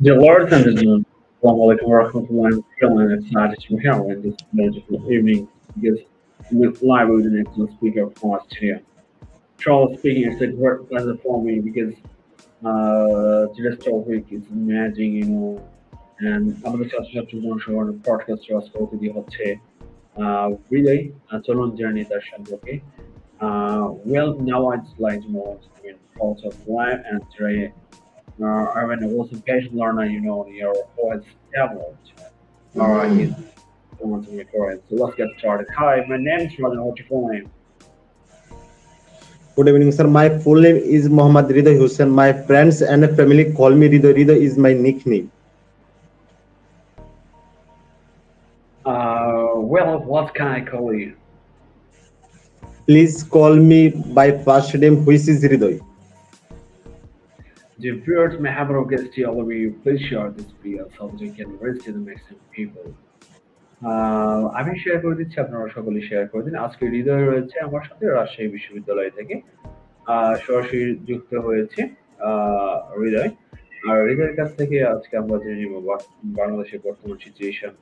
Dear ladies and gentlemen, Assalamu alaikum warahmatullahi wabarakatuh. It's excited to be here in this beautiful evening because we're live with an excellent speaker from our studio. Charles speaking, it's a great pleasure for me because today's topic is imagine, and আমাদের সাথে সাথে অনুসরণ podcast আজকে দিয়ে হচ্ছে হৃদয় চলন journey তার সম্পর্কে well now I'd like to know thoughts of life and today I mean, I was a patient learner, your always developed. He's going to record it. So let's get started. Hi, my name is Roger. What's your full name? Good evening, sir. My full name is Mohammad Ridha Hussain. My friends and family call me Ridha. Ridha is my nickname. Well, what can I call you? Please call me by first name, which is Ridha. The viewers may have a guest here over you. Please share this video so that we can reach to the maximum people. আমি share করে দিচ্ছি আপনারা সকলে share করে দিন আজকে হৃদয় রয়েছে আমার সাথে রাজশাহী বিশ্ববিদ্যালয় থেকে সরাসরি যুক্ত হয়েছে হৃদয় আর হৃদয়ের কাছ থেকে আজকে আমরা জেনে নিব বাংলাদেশের বর্তমান সিচুয়েশন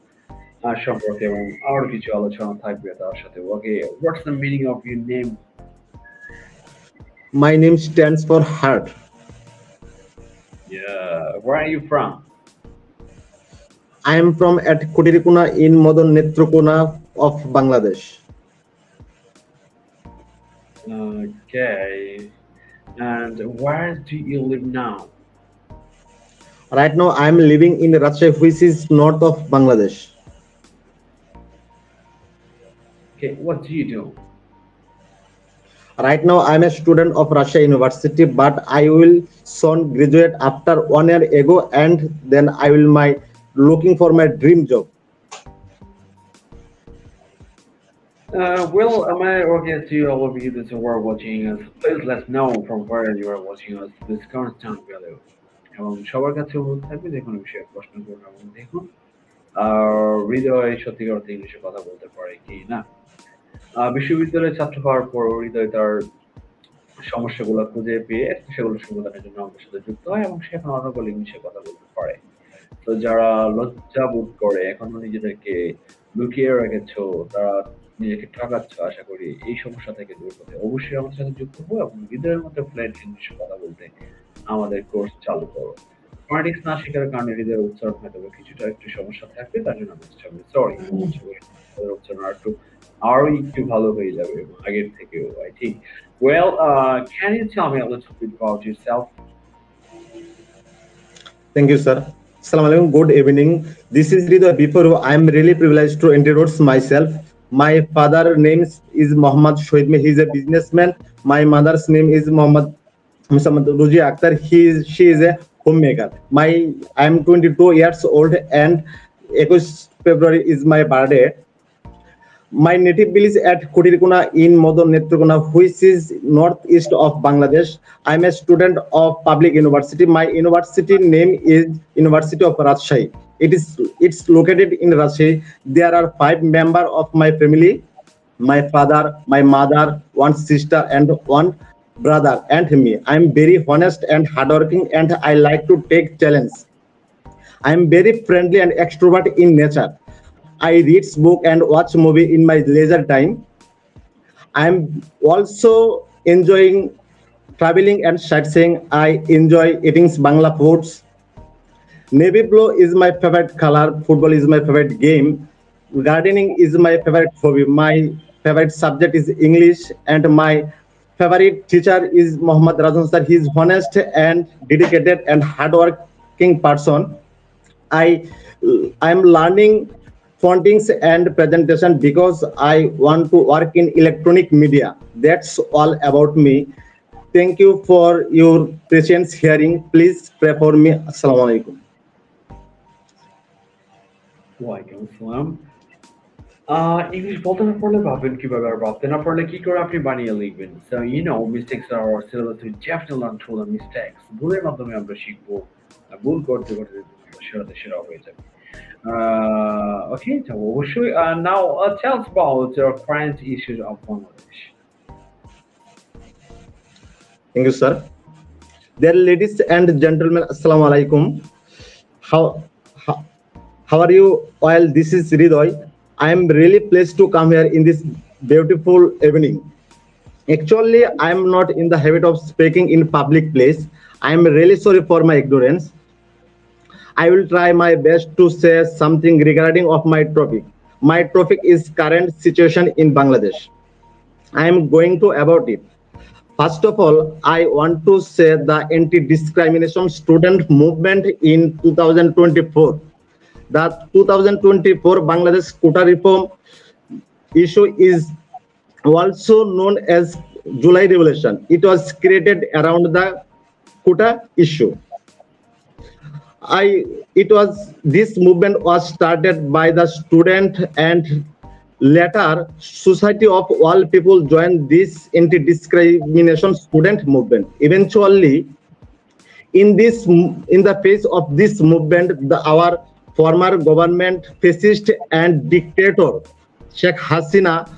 সম্পর্কে এবং আরো কিছু আলোচনা থাকবে তার সাথে okay what's the meaning of your name My name stands for heart. where are you from I am from at Kutirikuna in Modon Netrokona of Bangladesh. okay and where do you live now Right now, I am living in Rajshahi, which is north of Bangladesh. okay what do you do Right now, I am a student of Rajshahi University, but I will soon graduate after 1 year ago, and then I will looking for my dream job. Well, am I okay to all of you that were watching us? Please let us know from where you are watching us. This constant value. এবং সবার কাছে অনুরোধ থাকবে যে কোনো বিষয়ে প্রশ্ন করুন এবং দেখুন হৃদয় সত্যিকার অর্থে ইংলিশে কথা বলতে পারে কি না বিশ্ববিদ্যালয়ের ছাত্র হওয়ার পর হৃদয় তার সমস্যাগুলো খুঁজে পেয়ে সেগুলো সমাধানের জন্য আমাদের সাথে যুক্ত হয় এবং সে এখন অনর্গল ইংলিশে কথা বলতে পারে তো যারা লজ্জা বোধ করে এখনো নিজেদেরকে লুকিয়ে রেখেছো তারা নিজেকে ঠকাচ্ছ আশা করি এই সমস্যা থেকে দূর হতে অবশ্যই আমাদের সাথে যুক্ত হবো এবং হৃদয়ের মধ্যে ফ্লুয়েন্ট ইংলিশে কথা বলতে আমাদের কোর্স চালু করো ফনেটিক্স না শেখার কারণে হৃদয়ের উচ্চারণ হয়তো কিছুটা একটু সমস্যা থাকবে তার জন্য আমি সরি উচ্চারণ আরো একটু ভালো হয়ে যাবে আগের থেকেও I think well can you tell me a little bit about yourself Thank you, sir. Assalamu alaikum. Good evening. This is Ridha. Before I am really privileged to introduce myself. My father name is Mohammad Shoaib. He is a businessman. My mother's name is Muhammad Ruji Akhtar. She is a homemaker. I am 22 years old and 21 February is my birthday. My native village at Kutirikuna in Modon Netrokona, which is northeast of Bangladesh. I am a student of public university. My university name is University of Rajshahi. It's located in Rajshahi. There are 5 members of my family: my father, my mother, one sister, and one brother, and me. I am very honest and hardworking, and I like to take challenge. I am very friendly and extrovert in nature. I read book and watch movie in my leisure time. I am also enjoying traveling and sightseeing. I enjoy eating Bangla foods. Navy blue is my favorite color. Football is my favorite game. Gardening is my favorite hobby. My favorite subject is English, and my favorite teacher is Mohammad Razan sir. He is honest and dedicated and hardworking person. I am learning fontings and presentation because I want to work in electronic media. That's all about me. Thank you for your patience hearing. Please pray for me. Assalamu alaikum. ওয়ালাইকুম আসসালাম English বলতে না পারলে ভাববেন কিভাবে আর ভাবতে না পারলে কি করে আপনি বানিয়ে লিখবেন so you know mistakes are our syllabus we definitely learn through the mistakes ভুলের মাধ্যমে আমরা শিখবো ভুল করতে করতে সেরা হয়ে যাবে okay so অবশ্যই now tell us about your current issues of Bangladesh Thank you, sir. Dear ladies and gentlemen, assalamu alaikum. How, how, how are you? Well, this is Ridoy. I am really pleased to come here in this beautiful evening. Actually, I am not in the habit of speaking in public place. I am really sorry for my ignorance. I will try my best to say something regarding of my topic. My topic is current situation in Bangladesh. I am going to about it. First of all, I want to say the anti-discrimination student movement in 2024. The 2024 Bangladesh quota reform issue is also known as July Revolution. It was created around the quota issue. I it was this movement was started by the student and later society of all people joined this anti-discrimination student movement. Eventually, in the face of this movement, our former government fascist and dictator Sheikh Hasina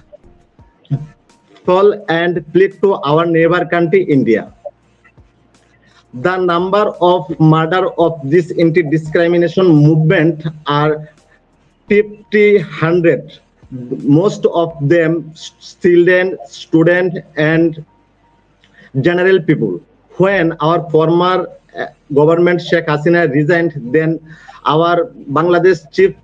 fell and fled to our neighbor country India. The number of murder of this anti-discrimination movement are 50, 100. Most of them children, students, and general people. When our former government Sheikh Hasina resigned, then our Bangladesh chief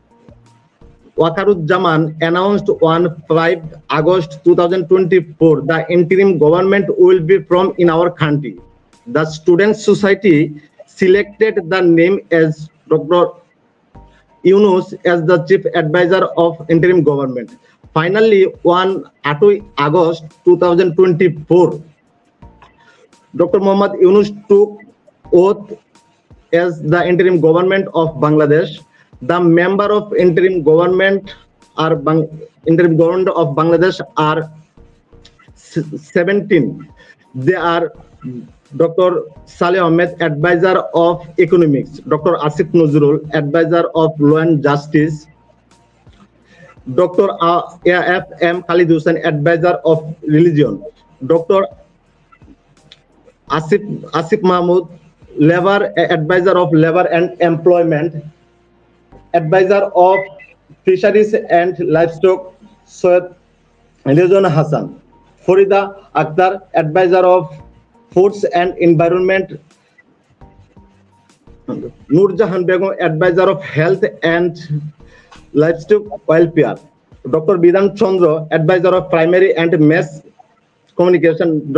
Wakaruজ্জামান announced on 5 August 2024 the interim government will be from in our country. The student society selected the name as Dr. Yunus as the chief advisor of interim government. Finally, on 8 August 2024, Dr. Muhammad Yunus took oath as the interim government of Bangladesh. The member of interim government interim government of Bangladesh are 17. They are Dr. Saleh Ahmed, advisor of economics; Dr. Asif Nazrul, advisor of law and justice; Dr. A.F.M. Khalid Hussain, advisor of religion; Dr. Asif Mahmood, labor advisor of labor and employment; advisor of fisheries and livestock, Syed Rizwan Hassan; Farida Akhtar, advisor of foods and environment; Nurjahan Begum, advisor of health and livestock welfare; Dr. Bidhan Chandra, advisor of primary and mass communication.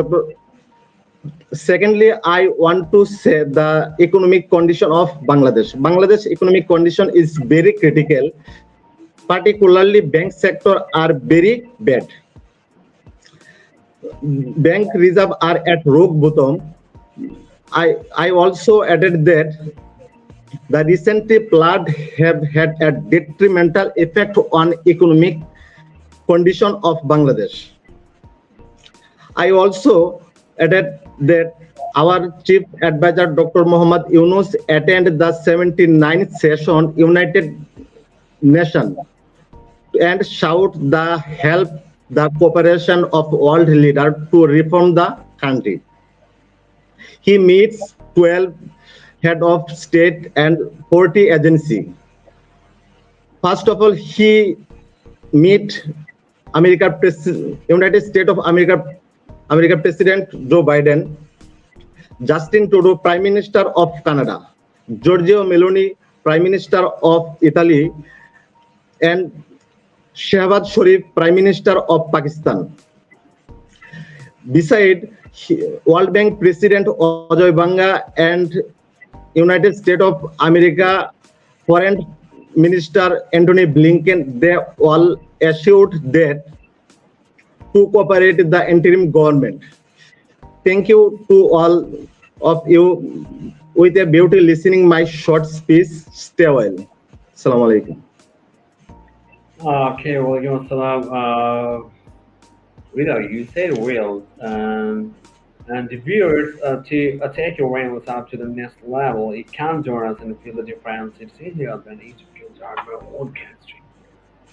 Secondly, I want to say the economic condition of Bangladesh. Bangladesh economic condition is very critical. Particularly, bank sector are very bad. Bank reserve are at rock bottom. I also added that the recent flood have had a detrimental effect on economic condition of Bangladesh. I also added that our chief advisor Dr. Muhammad Yunus attended the 79th session United Nations and shout the help the cooperation of world leaders to reform the country. He meets 12 head of state and 40 agency. First of all, he meet United States of America President Joe Biden, Justin Trudeau, Prime Minister of Canada, Giorgio Meloni, Prime Minister of Italy, and Shehbaz Sharif, Prime Minister of Pakistan. Beside World Bank President Ajay Banga and United States of America Foreign Minister Antony Blinken, they all assured that to cooperate with the interim government. Thank you to all of you with a beauty listening my short speech. Stay well. Assalamu alaikum. Okay, well, you said well, and the viewers to take your awareness up to the next level. It can join us and feel the difference. It's easier than each skills are my own chemistry.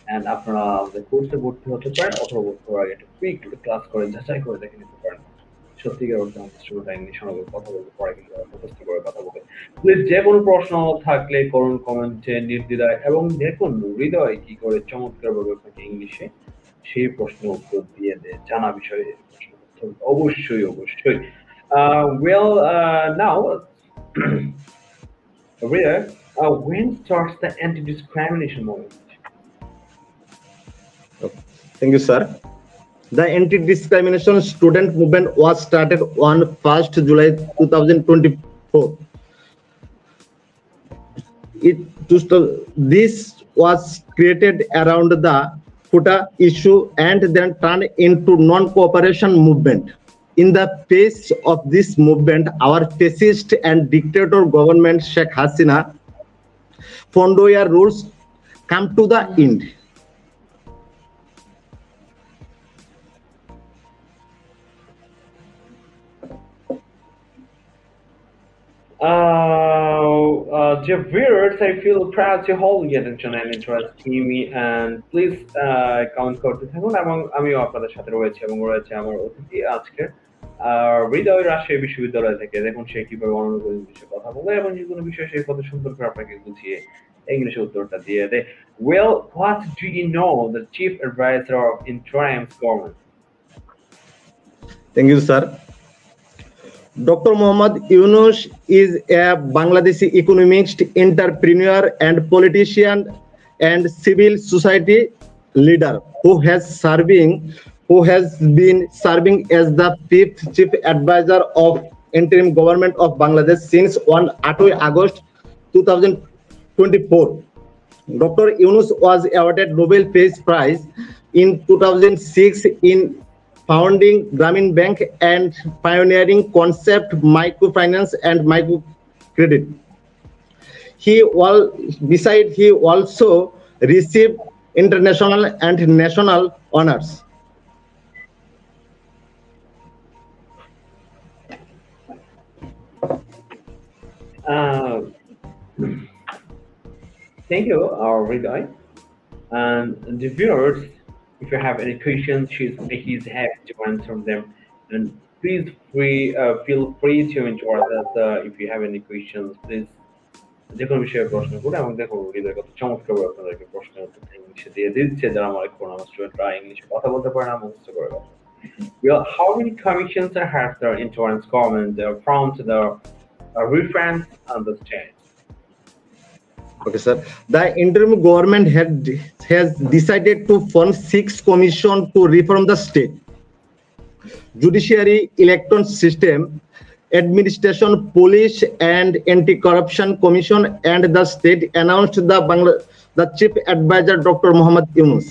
And after all, the course ভর্তি হতে পারে অথবা ভর্তি হওয়ার আগে একটু quick class করে যাচাই করে দেখে নিতে পারেন সত্যিকার অর্থে আমাদের স্টুডেন্টরা ইংলিশ আমাদের কথা বলতে পারে কিন্তু মুখস্থ করে কথা বলে। প্লিজ যে কোনো প্রশ্ন থাকলে করুন কমেন্টে নির্দ্বিধায় এবং দেখুন হৃদয় কি করে চমৎকারভাবে আপনাকে ইংলিশে সেই প্রশ্নের উত্তর দিয়ে দেয় জানা বিষয়ে প্রশ্নের উত্তর অবশ্যই অবশ্যই well now Rhea, when starts the anti-discrimination movement? Thank you, sir. The anti-discrimination student movement was started on 1st July 2024. This was created around the quota issue and then turned into non-cooperation movement. In the face of this movement, our fascist and dictator government Sheikh Hasina Fondoya rules come to the end. Dear viewers, I feel proud to hold your attention and interest in me and please comment করতে থাকুন এবং আমিও আপনাদের সাথে রয়েছে এবং রয়েছে আমার অতিথি আজকে হৃদয় রাজশাহী বিশ্ববিদ্যালয় থেকে দেখুন সে কিভাবে অন্য বিষয়ে কথা বলে এবং যে কোনো বিষয়ে সে কত সুন্দর করে আপনাকে গুছিয়ে ইংলিশে উত্তরটা দিয়ে দেয় Well, what do you know the chief advisor of interim's government? Thank you, sir. Dr. Muhammad Yunus is a Bangladeshi economist, entrepreneur, and politician and civil society leader who has been serving as the fifth chief advisor of interim government of Bangladesh since 1 August 2024. Dr. Yunus was awarded Nobel Peace Prize in 2006 in founding Grameen Bank and pioneering concept microfinance and microcredit. He also received international and national honors. Thank you, Hriday. And the viewers, if you have any questions, he's happy to answer them. And please feel free to interrupt us if you have any questions. Please যে কোনো বিষয়ে প্রশ্ন করে এবং দেখো হৃদয় কত চমৎকারভাবে আপনাদেরকে প্রশ্নের উত্তর ইংলিশে দিয়ে দিচ্ছে যারা আমার আমার স্টুডেন্টরা ইংলিশে কথা বলতে পারে না মুখস্থ করে কথা Well, how many commissions have the insurance government from the reference understand? Okay, sir. The interim government has decided to form 6 commissions to reform the state judiciary, election system, administration, police, and anti-corruption commission, and the state announced the chief advisor Dr. Muhammad Yunus.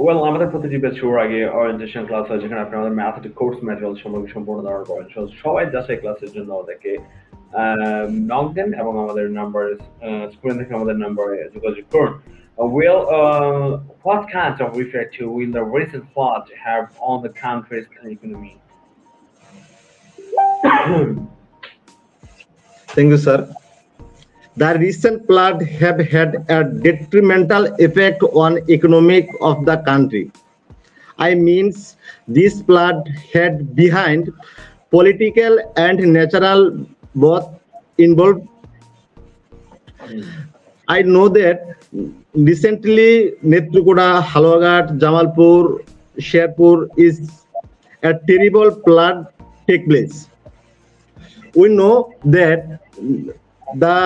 Well, আমাদের প্রতিটি batch শুরুর আগে orientation class হয় যেখানে আপনি আমাদের mathematic course material সম্পর্কে সম্পূর্ণ ধারণা পাবেন সবাই যাচাই ক্লাসের জন্য আমাদেরকে নক দেন এবং আমাদের নাম্বার স্ক্রিন থেকে আমাদের নাম্বারে যোগাযোগ করুন what kind of effect will the recent flood have on the country's economy? Thank you, sir. The recent flood have had a detrimental effect on economic of the country. I mean, this flood had behind political and natural both involved. I know that recently Netrakoota, Halwaghat, Jamalpur, Sherpur is a terrible flood take place. We know that the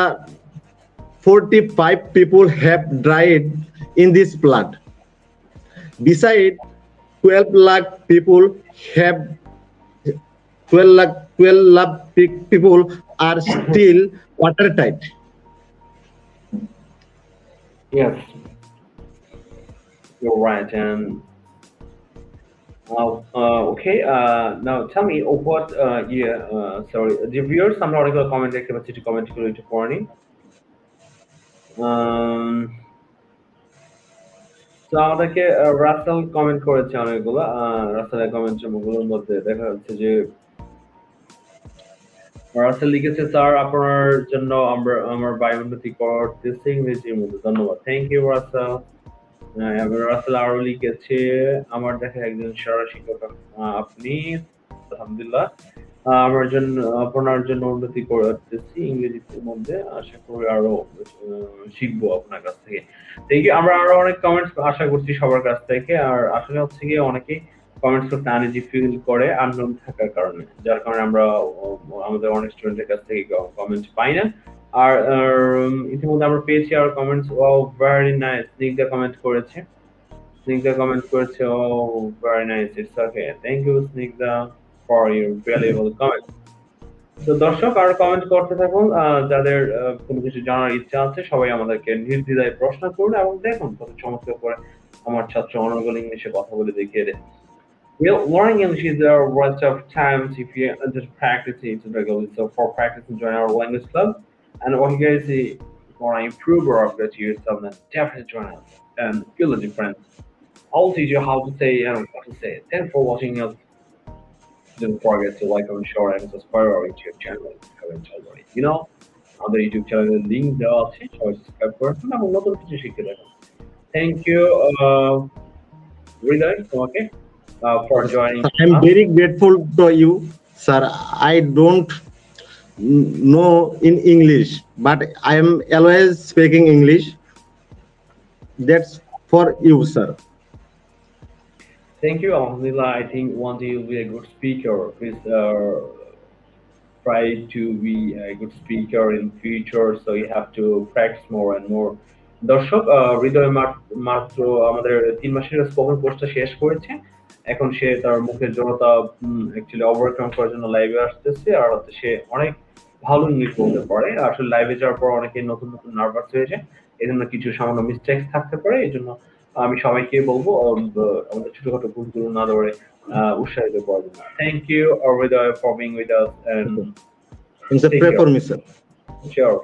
45 people have died in this flood. Besides, 12 lakh people have 12 lakh people are still watertight. Yes, you're right. And okay, now tell me what year, sorry, the viewers, I'm not going to comment, to comment to warning. তো আমাদেরকে Rasel comment করেছে অনেকগুলো রাসেলের কমেন্টের গুলোর মধ্যে দেখা যাচ্ছে যে রাসেল লিখেছে স্যার আপনার জন্য আমার বায়োমেট্রিক করতেছি ইংরেজির মধ্যে ধন্যবাদ থ্যাংক ইউ রাসেল রাসেল আরো লিখেছে আমার দেখা একজন সেরা শিক্ষক আপনি আলহামদুলিল্লাহ আমার জন্য আপনার জন্য উন্নতি করতেছি ইংরেজির মধ্যে আশা করি আরো শিখবো আপনার কাছ থেকে থ্যাংক ইউ আমরা আরো অনেক কমেন্টস আশা করছি সবার কাছ থেকে আর আসলে হচ্ছে গিয়ে অনেকেই কমেন্টস করতে আনইজি ফিল করে আননোন থাকার কারণে যার কারণে আমরা আমাদের অনেক স্টুডেন্টের কাছ থেকে কমেন্ট পাই না আর ইতিমধ্যে আমরা পেয়েছি আর কমেন্টস ও ভেরি নাইস স্নিগ্ধা কমেন্ট করেছে ও very nice it's okay thank you Snigdha for your valuable comment তো দর্শক আর কমেন্ট করতে থাকুন যাদের কোনো কিছু জানার ইচ্ছা আছে সবাই আমাদেরকে নির্দ্বিধায় প্রশ্ন করুন এবং দেখুন কত চমৎকার করে আমার ছাত্র অনর্গল ইংলিশে কথা বলে দেখিয়ে দেয় Well, learning English is a waste of time if you just practice it regularly. So for practicing, join our language club. And what you guys want to improve or upgrade yourself, then definitely join us and feel the difference. I'll teach you how to say and what to say. Thanks for watching us. Don't forget to like, comment, share, and subscribe our YouTube channel if you haven't already. You know, আমাদের YouTube চ্যানেলের link দেওয়া আছে সবাই subscribe করবেন এবং নতুন কিছু শিখতে থাকুন থ্যাংক ইউ হৃদয় তোমাকে for joining I'm very grateful to you, sir. I don't know in English, but I am always speaking English. That's for you, sir. Thank you, Alhamdulillah. I think one day you'll be a good speaker. Please try to be a good speaker in future. So you have to practice more and more. দর্শক হৃদয় মাত্র আমাদের 3 মাসের spoken কোর্সটা শেষ করেছে এখন সে তার মুখের জড়তা অ্যাকচুয়ালি ওভারকাম করার জন্য লাইভে আসতেছে আর সে অনেক ভালো ইংলিশ বলতে পারে আসলে লাইভে যাওয়ার পর অনেকে নতুন নতুন নার্ভাস হয়ে যায় এই জন্য কিছু সামান্য মিস্টেক থাকতে পারে এই জন্য আমি সবাইকে বলবো আমাদের ছোটখাটো ভুলগুলো না ধরে উৎসাহিত করার জন্য thank you Hriday for being with us and It's a pray for me, sir. Sure.